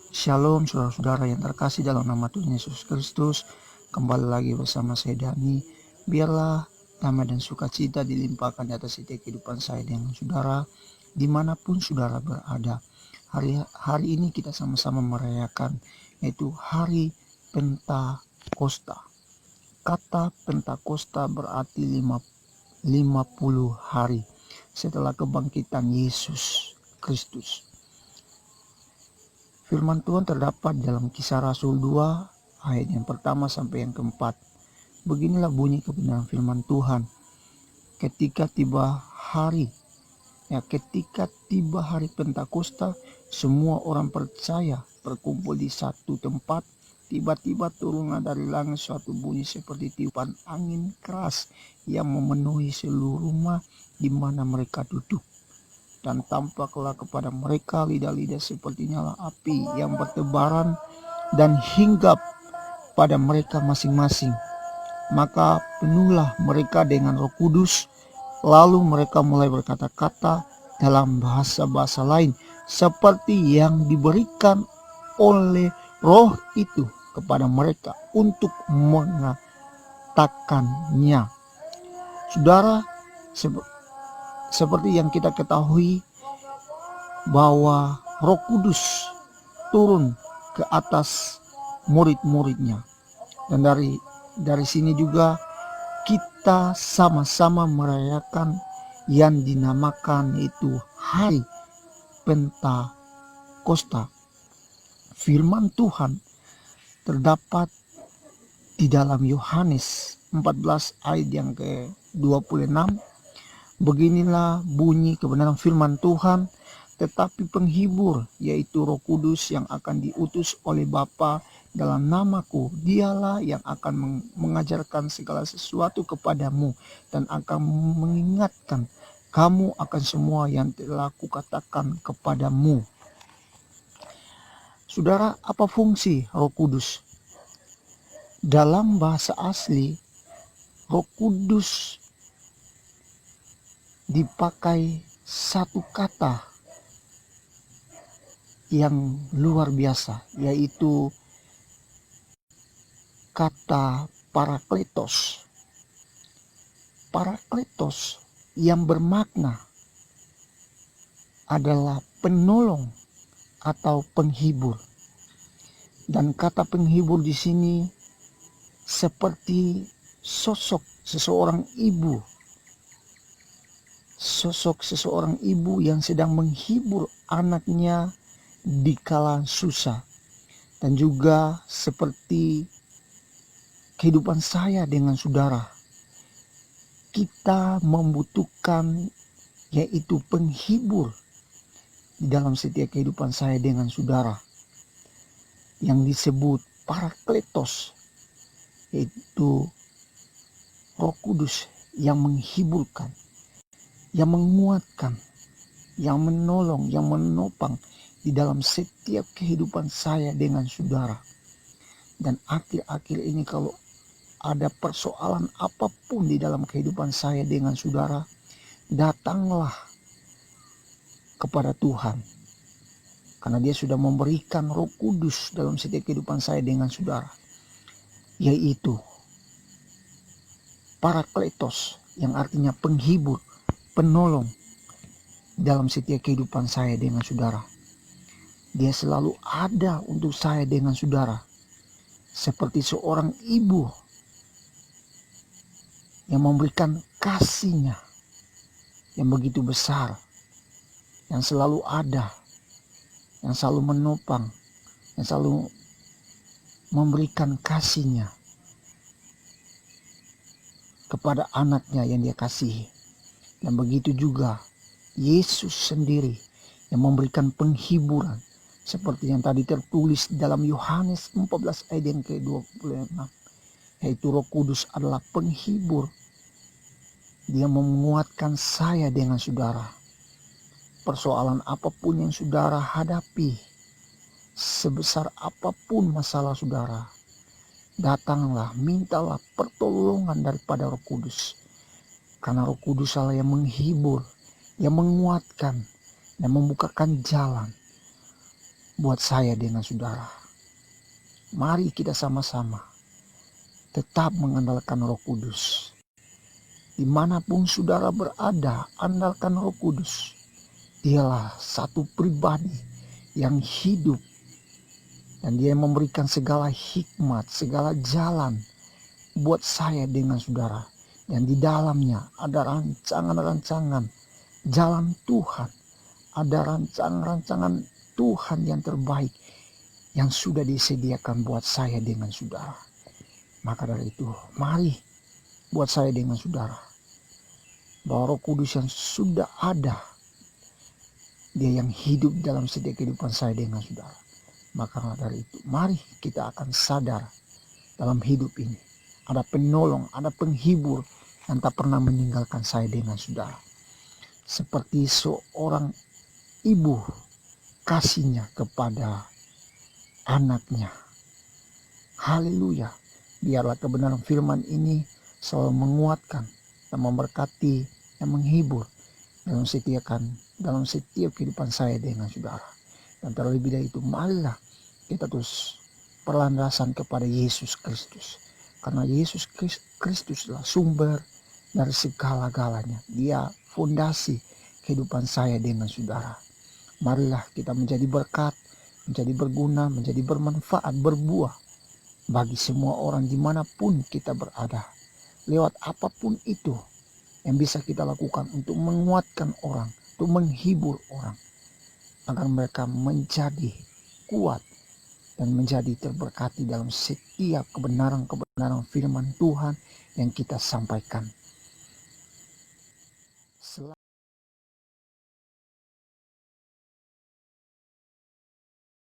Shalom saudara-saudara yang terkasih dalam nama Tuhan Yesus Kristus. Kembali lagi bersama saya Dani. Biarlah damai dan sukacita dilimpahkan di atas setiap kehidupan saya dengan saudara dimanapun saudara berada. Hari ini kita sama-sama merayakan yaitu hari Pentakosta. Kata Pentakosta berarti 50 hari setelah kebangkitan Yesus Kristus. Firman Tuhan terdapat dalam Kisah Rasul 2 ayat yang pertama sampai yang keempat. Beginilah bunyi kebenaran firman Tuhan. Ketika tiba hari Pentakosta, semua orang percaya berkumpul di satu tempat. Tiba-tiba turunlah dari langit suatu bunyi seperti tiupan angin keras yang memenuhi seluruh rumah di mana mereka duduk. Dan tampaklah kepada mereka lidah-lidah seperti nyala api yang bertebaran dan hinggap pada mereka masing-masing. Maka penuhlah mereka dengan Roh Kudus, lalu mereka mulai berkata-kata dalam bahasa-bahasa lain seperti yang diberikan oleh Roh itu kepada mereka untuk mengatakannya. Saudara, seperti yang kita ketahui bahwa Roh Kudus turun ke atas murid-muridnya. Dan dari sini juga kita sama-sama merayakan yang dinamakan itu hari Pentakosta. Firman Tuhan terdapat di dalam Yohanes 14 ayat yang ke-26. Beginilah bunyi kebenaran firman Tuhan, tetapi penghibur yaitu Roh Kudus yang akan diutus oleh Bapa dalam namaku, dialah yang akan mengajarkan segala sesuatu kepadamu dan akan mengingatkan kamu akan semua yang telah kukatakan kepadamu. Saudara, apa fungsi Roh Kudus? Dalam bahasa asli, Roh Kudus dipakai satu kata yang luar biasa, yaitu kata parakletos. Parakletos yang bermakna adalah penolong atau penghibur. Dan kata penghibur di sini seperti sosok seseorang ibu yang sedang menghibur anaknya di kala susah. Dan juga seperti kehidupan saya dengan saudara, kita membutuhkan yaitu penghibur di dalam setiap kehidupan saya dengan saudara, yang disebut parakletos, yaitu Roh Kudus yang menghiburkan, yang menguatkan, yang menolong, yang menopang di dalam setiap kehidupan saya dengan saudara. Dan akhir-akhir ini kalau ada persoalan apapun di dalam kehidupan saya dengan saudara, datanglah kepada Tuhan. Karena Dia sudah memberikan Roh Kudus dalam setiap kehidupan saya dengan saudara, yaitu parakletos, yang artinya penghibur, penolong dalam setiap kehidupan saya dengan saudara. Dia selalu ada untuk saya dengan saudara, seperti seorang ibu yang memberikan kasihnya yang begitu besar, yang selalu ada, yang selalu menopang, yang selalu memberikan kasihnya kepada anaknya yang Dia kasihi. Dan begitu juga Yesus sendiri yang memberikan penghiburan, seperti yang tadi tertulis dalam Yohanes 14 ayat yang ke-26, yaitu Roh Kudus adalah penghibur. Dia menguatkan saya dengan saudara. Persoalan apapun yang saudara hadapi, sebesar apapun masalah saudara, datanglah, mintalah pertolongan daripada Roh Kudus. Karena Roh Kudus Allah yang menghibur, yang menguatkan, dan membukakan jalan buat saya dengan saudara. Mari kita sama-sama tetap mengandalkan Roh Kudus. Dimanapun saudara berada, andalkan Roh Kudus. Dialah satu pribadi yang hidup, dan dia memberikan segala hikmat, segala jalan buat saya dengan saudara. Dan di dalamnya ada rancangan-rancangan jalan Tuhan. Ada rancangan-rancangan Tuhan yang terbaik yang sudah disediakan buat saya dengan saudara. Maka dari itu, mari buat saya dengan saudara, bahwa Roh Kudus yang sudah ada, dia yang hidup dalam setiap kehidupan saya dengan saudara. Maka dari itu, mari kita akan sadar dalam hidup ini ada penolong, ada penghibur yang tak pernah meninggalkan saya dengan saudara. Seperti seorang ibu kasihnya kepada anaknya. Haleluya. Biarlah kebenaran firman ini selalu menguatkan dan memberkati dan menghibur dalam setiap kehidupan saya dengan saudara. Dan terlebih dari itu, marilah kita terus berlandasan kepada Yesus Kristus. Karena Yesus Kristuslah sumber dari segala-galanya. Dia fondasi kehidupan saya dengan saudara. Marilah kita menjadi berkat, menjadi berguna, menjadi bermanfaat, berbuah bagi semua orang dimanapun kita berada. Lewat apapun itu yang bisa kita lakukan untuk menguatkan orang, untuk menghibur orang, agar mereka menjadi kuat dan menjadi terberkati dalam setiap kebenaran-kebenaran firman Tuhan yang kita sampaikan.